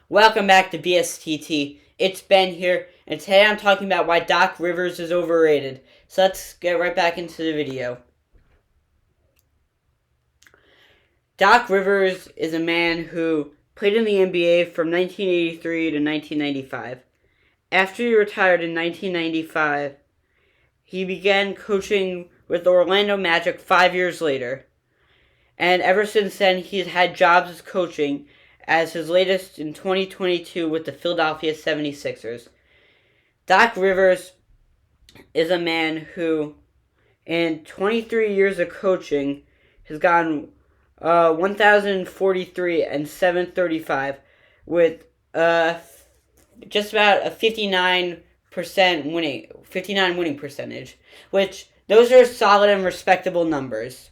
Welcome back to BSTT. It's Ben here, and today I'm talking about why Doc Rivers is overrated. So let's get right back into the video. Doc Rivers is a man who played in the NBA from 1983 to 1995. After he retired in 1995, he began coaching with the Orlando Magic 5 years later. And ever since then, he's had jobs as coaching, as his latest in 2022 with the Philadelphia 76ers. Doc Rivers is a man who, in 23 years of coaching, has gotten 1,043 and 735 with just about a 59% winning percentage, which those are solid and respectable numbers.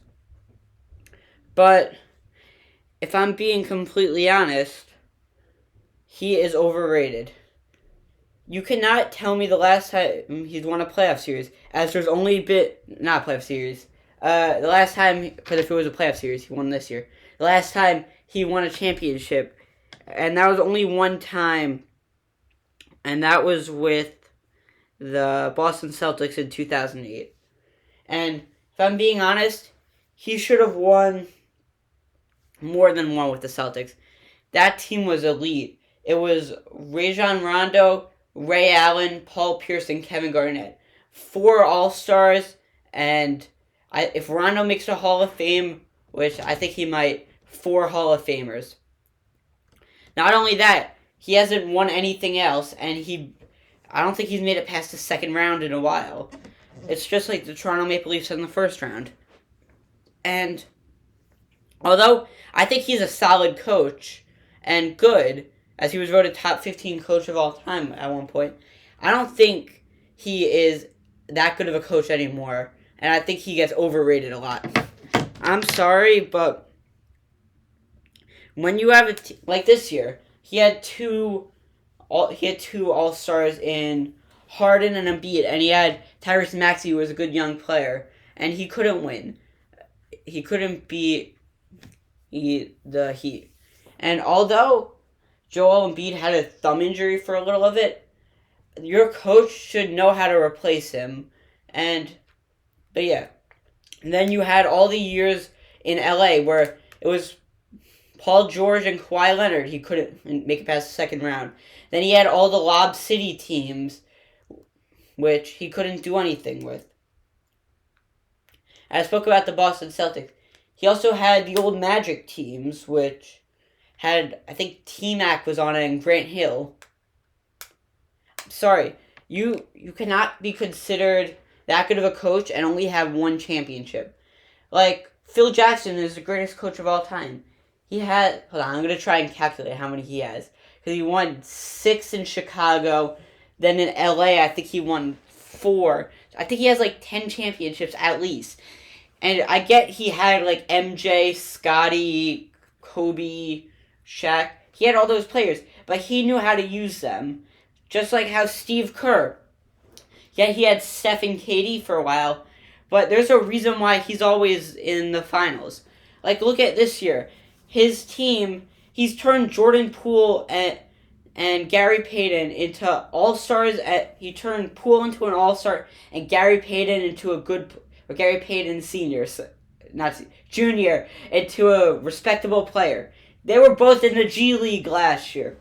But if I'm being completely honest, he is overrated. You cannot tell me the last time he's won a playoff series, as there's only not a playoff series. The last time, because if it was a playoff series, he won this year. The last time he won a championship, and that was only one time, and that was with the Boston Celtics in 2008. And if I'm being honest, he should have won more than one with the Celtics. That team was elite. It was Rajon Rondo, Ray Allen, Paul Pierce, and Kevin Garnett. 4 All-Stars, and if Rondo makes a Hall of Fame, which I think he might, 4 Hall of Famers. Not only that, he hasn't won anything else, and I don't think he's made it past the second round in a while. It's just like the Toronto Maple Leafs in the first round. And although I think he's a solid coach and good, as he was voted top 15 coach of all time at one point, I don't think he is that good of a coach anymore, and I think he gets overrated a lot. I'm sorry, but when you have like this year, he had two All-Stars in Harden and Embiid, and he had Tyrese Maxey, who was a good young player, and he couldn't win. He couldn't beat the Heat. And although Joel Embiid had a thumb injury for a little of it, your coach should know how to replace him. But yeah. And then you had all the years in LA where it was Paul George and Kawhi Leonard. He couldn't make it past the second round. Then he had all the Lob City teams, which he couldn't do anything with. I spoke about the Boston Celtics. He also had the old Magic teams, which had, I think T-Mac was on it and Grant Hill. Sorry, you cannot be considered that good of a coach and only have one championship. Like, Phil Jackson is the greatest coach of all time. Hold on, I'm going to try and calculate how many he has. Because he won 6 in Chicago, then in LA I think he won 4. I think he has like 10 championships at least. And I get he had like MJ, Scotty, Kobe, Shaq. He had all those players, but he knew how to use them. Just like how Steve Kerr. Yeah, he had Steph and KD for a while, but there's a reason why he's always in the finals. Like, look at this year. His team, he's turned Jordan Poole and Gary Payton into all-stars. He turned Poole into an all-star and Gary Payton Senior, Junior, into a respectable player. They were both in the G League last year.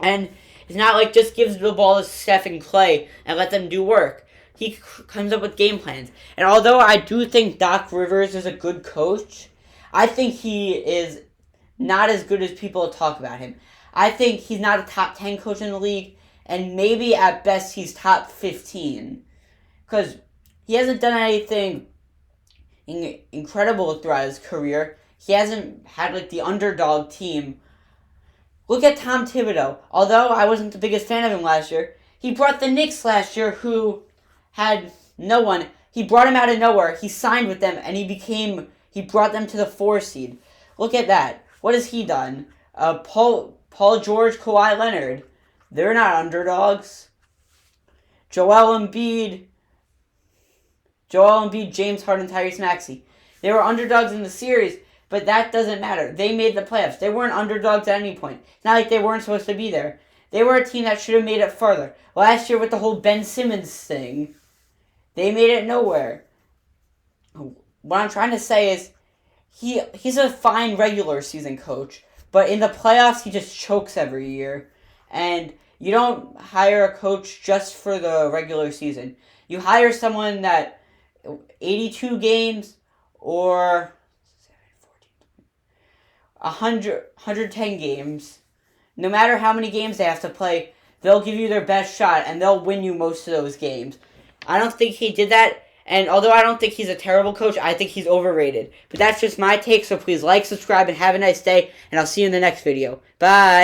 And it's not like just gives the ball to Steph and Clay and let them do work. He comes up with game plans. And although I do think Doc Rivers is a good coach, I think he is not as good as people talk about him. I think he's not a top 10 coach in the league, and maybe at best he's top 15. Because he hasn't done anything incredible throughout his career. He hasn't had like the underdog team. Look at Tom Thibodeau. Although I wasn't the biggest fan of him last year, he brought the Knicks last year, who had no one. He brought him out of nowhere. He signed with them, and he brought them to the 4 seed. Look at that. What has he done? Paul George, Kawhi Leonard. They're not underdogs. Joel Embiid, James Harden, Tyrese Maxey. They were underdogs in the series, But that doesn't matter. They made the playoffs. They weren't underdogs at any point. It's not like they weren't supposed to be there. They were a team that should have made it farther. Last year with the whole Ben Simmons thing, they made it nowhere. What I'm trying to say is he's a fine regular season coach, but in the playoffs he just chokes every year. And you don't hire a coach just for the regular season. You hire someone that 82 games or 110 games, no matter how many games they have to play, they'll give you their best shot and they'll win you most of those games. I don't think he did that, and although I don't think he's a terrible coach, I think he's overrated. But that's just my take, so please like, subscribe, and have a nice day, and I'll see you in the next video. Bye!